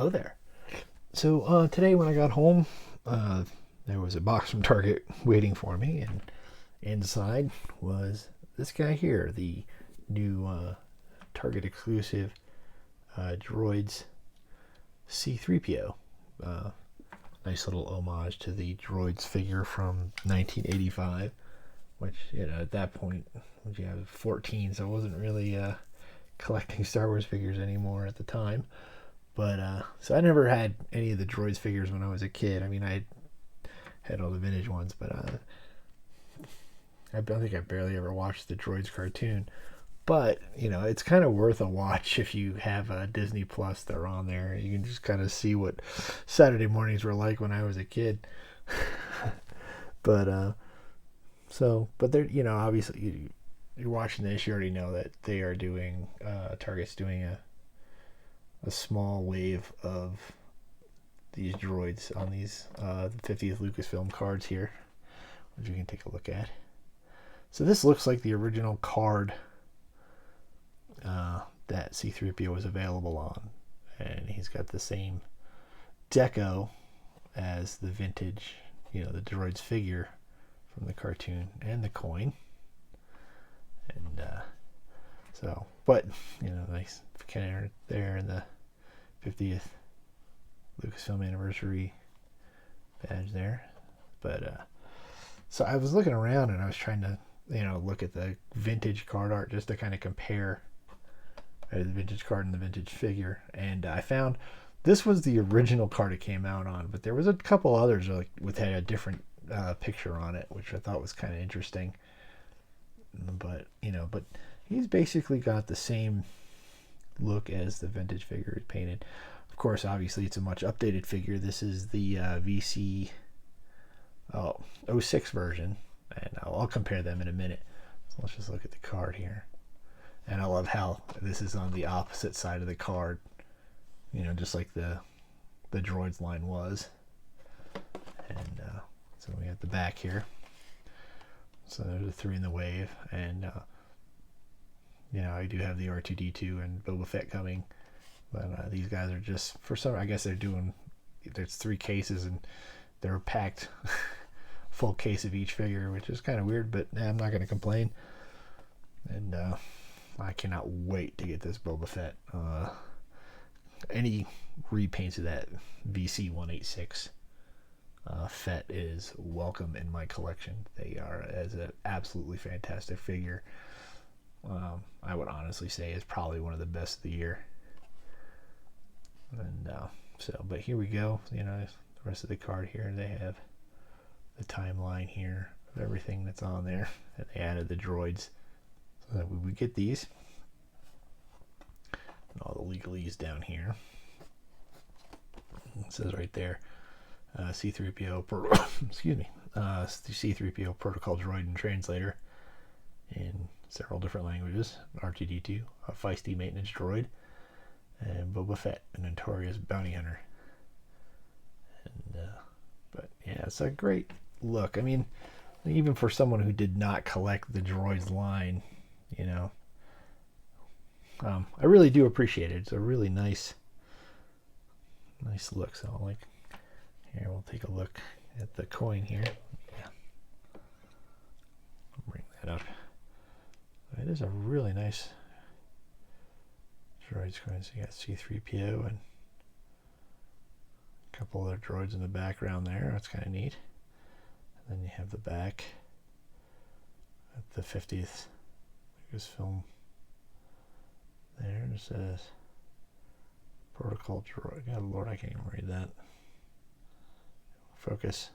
Hello there. So today when I got home, there was a box from Target waiting for me, and inside was this guy here, the new Target Exclusive Droids C3po. Nice little homage to the Droids figure from 1985, which, at that point, you have 14, so I wasn't really collecting Star Wars figures anymore at the time. But so I never had any of the Droids figures when I was a kid. I mean, I had all the vintage ones, but I don't think I barely ever watched the Droids cartoon. But it's kind of worth a watch if you have Disney Plus. They're on there. You can just kind of see what Saturday mornings were like when I was a kid. But but they're obviously you're watching this, you already know that they are doing Target's doing a small wave of these droids on these the 50th Lucasfilm cards here, which you can take a look at. So this looks like the original card that C3PO was available on, and he's got the same deco as the vintage, the droids figure from the cartoon and the coin. And but nice cannon there in the 50th Lucasfilm anniversary badge there. But so I was looking around and I was trying to look at the vintage card art just to kind of compare the vintage card and the vintage figure, and I found this was the original card it came out on, but there was a couple others with had a different picture on it, which I thought was kind of interesting. But he's basically got the same look as the vintage figure is painted. Of course, obviously it's a much updated figure. This is the VC 06 version, and I'll compare them in a minute. So let's just look at the card here. And I love how this is on the opposite side of the card, just like the Droids line was. And so we have the back here. So there's the 3 in the wave, and I do have the R2D2 and Boba Fett coming, but these guys are just, for some, I guess they're doing, there's 3 cases and they're packed full case of each figure, which is kind of weird, but I'm not going to complain. And I cannot wait to get this Boba Fett. Any repaints of that VC 186 Fett is welcome in my collection. They are as an absolutely fantastic figure. I would honestly say is probably one of the best of the year. And but here we go. The rest of the card here, they have the timeline here of everything that's on there, and they added the droids so that we would get these and all the legalese down here. It says right there, C3PO excuse me, C3PO protocol droid and translator in several different languages. R2D2, a feisty maintenance droid, and Boba Fett, a notorious bounty hunter. And but yeah, it's a great look. I mean, even for someone who did not collect the droids line, I really do appreciate it. It's a really nice look. So here, we'll take a look at the coin here. Yeah, I'll bring that up. It is a really nice droids coin. So you got C3PO and a couple other droids in the background there. That's kind of neat. And then you have the back at the 50th Lucasfilm. There it says protocol droid. God Lord, I can't even read that. Focus.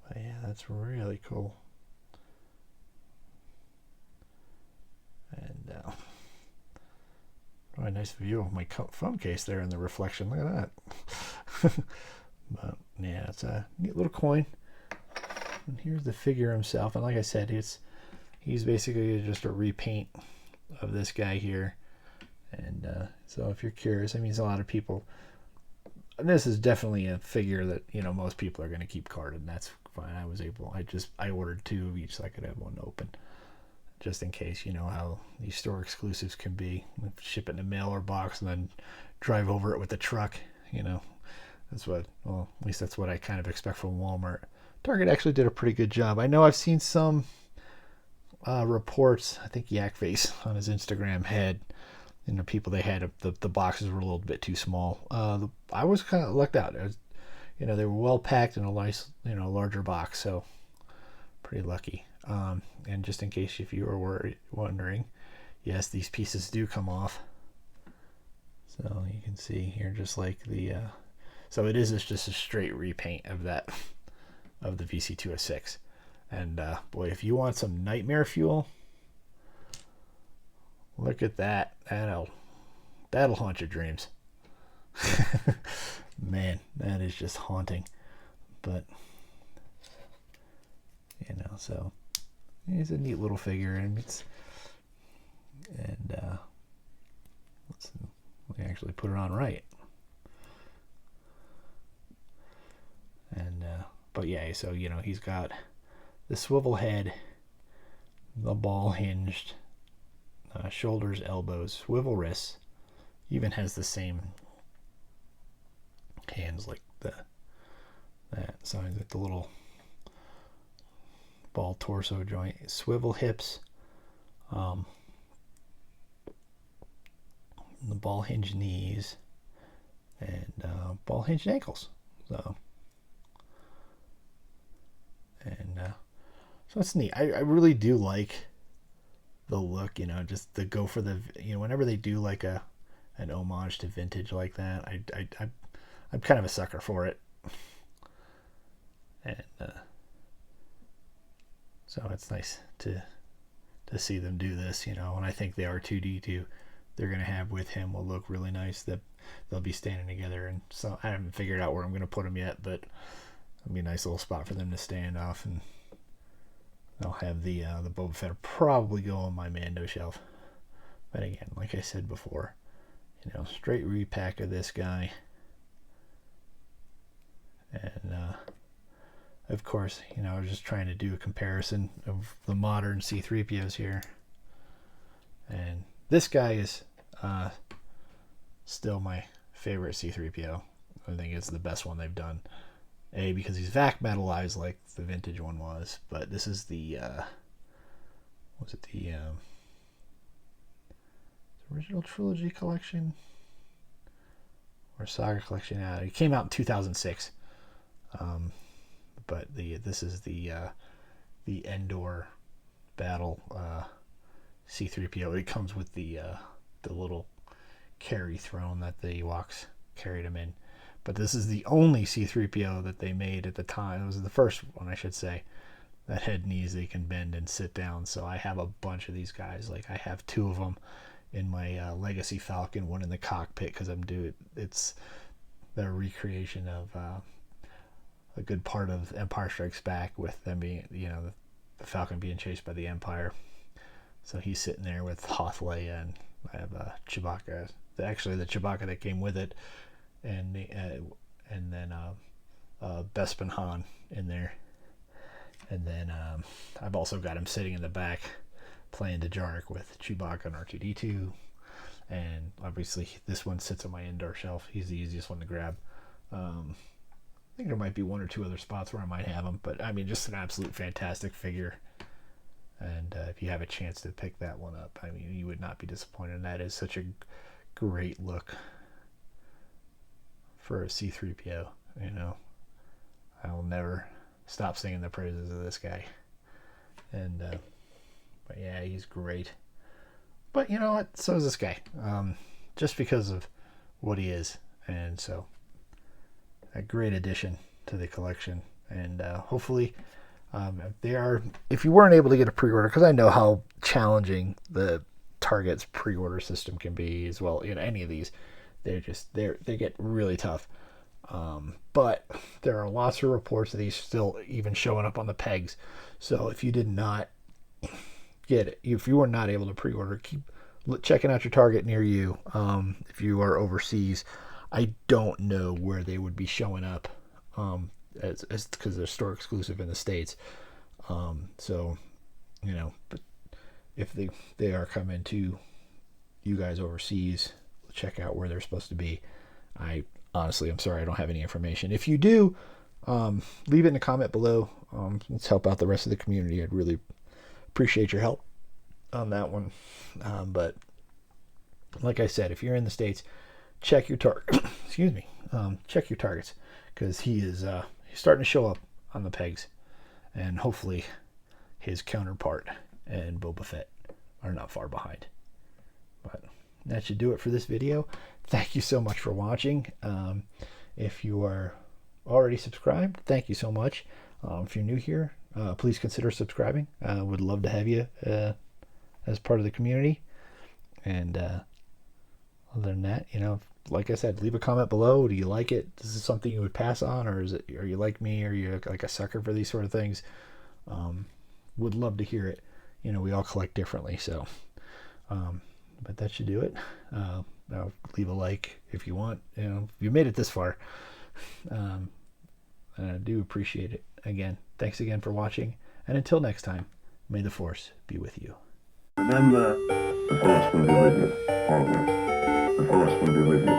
But yeah, that's really cool. And a nice view of my phone case there in the reflection. Look at that. But yeah, it's a neat little coin. And here's the figure himself. And like I said, he's basically just a repaint of this guy here. And so if you're curious, I mean, there's a lot of people this is definitely a figure that, you know, most people are going to keep carded, and that's fine. I ordered 2 of each so I could have one open, just in case. You know how these store exclusives can be. Ship it in a mailer box and then drive over it with a truck, you know. That's what, well, at least that's what I kind of expect from Walmart. Target actually did a pretty good job. I know I've seen some reports. I think Yakface on his Instagram had, you know, people they had the boxes were a little bit too small. I was kind of lucked out. You know, they were well packed in a nice, you know, larger box, so pretty lucky. And just in case if you were wondering, yes, these pieces do come off. So you can see here, just like the so it is just a straight repaint of that of the VC206. And boy, if you want some nightmare fuel, look at that. That'll haunt your dreams. Man, that is just haunting. But you know, so he's a neat little figure, and let me actually put it on right. And but yeah, so you know, he's got the swivel head, the ball hinged, shoulders, elbows, swivel wrists. Even has the same hands like that. So he's got the little ball torso joint, swivel hips, the ball hinged knees, and ball hinged ankles. So it's neat. I really do like the look, you know, just to go for the, you know, whenever they do like an homage to vintage like that, I'm kind of a sucker for it. And so it's nice to see them do this, you know. And I think the R2D2 they're going to have with him will look really nice. That they'll be standing together, and so I haven't figured out where I'm going to put them yet, but it'll be a nice little spot for them to stand off. And I'll have the Boba Fett probably go on my Mando shelf. But again, like I said before, you know, straight repack of this guy. And of course, you know, I was just trying to do a comparison of the modern C3POs here. And this guy is still my favorite C3PO. I think it's the best one they've done. A, because he's vac metalized like the vintage one was, but this is the was it the original trilogy collection or saga collection? It came out in 2006, but this is the Endor battle C3PO. It comes with the little carry throne that the Ewoks carried him in. But this is the only C3PO that they made at the time. It was the first one, I should say, that had knees they can bend and sit down. So I have a bunch of these guys. Like I have 2 of them in my Legacy Falcon, one in the cockpit because it's the recreation of a good part of Empire Strikes Back with them being, you know, the Falcon being chased by the Empire. So he's sitting there with Hoth Leia, and I have Chewbacca. Actually, the Chewbacca that came with it. And then Bespin Han in there, and then I've also got him sitting in the back playing Dejarik with Chewbacca and R2D2, and obviously this one sits on my indoor shelf. He's the easiest one to grab. I think there might be 1 or 2 other spots where I might have him, but I mean, just an absolute fantastic figure. And if you have a chance to pick that one up, I mean, you would not be disappointed. That is such a great look for a C3PO, you know. I will never stop singing the praises of this guy. And but yeah, he's great. But you know what? So is this guy. Just because of what he is, and so a great addition to the collection. And hopefully, if you weren't able to get a pre-order, because I know how challenging the Target's pre-order system can be as well. You know, any of these. They get really tough. But there are lots of reports of these still even showing up on the pegs. So if you did not get it, if you were not able to pre-order, keep checking out your Target near you. If you are overseas, I don't know where they would be showing up, as because they're store exclusive in the States. So, you know, but if they are coming to you guys overseas, check out where they're supposed to be. Honestly, I'm sorry, I don't have any information. If you do, leave it in a comment below. Let's help out the rest of the community. I'd really appreciate your help on that one. But like I said, if you're in the States, check your excuse me, check your targets, because he's starting to show up on the pegs, and hopefully his counterpart and Boba Fett are not far behind. But that should do it for this video. Thank you so much for watching. If you are already subscribed, thank you so much. If you're new here, please consider subscribing. Would love to have you as part of the community. And other than that, you know, like I said, leave a comment below. Do you like it? Is this something you would pass on, or are you like me? Are you like a sucker for these sort of things? Would love to hear it. You know, we all collect differently, so but that should do it. Leave a like if you want. You know, if you made it this far, and I do appreciate it. Again, thanks again for watching, and until next time, may the Force be with you. Remember, the Force will be with you always. The Force will be with you.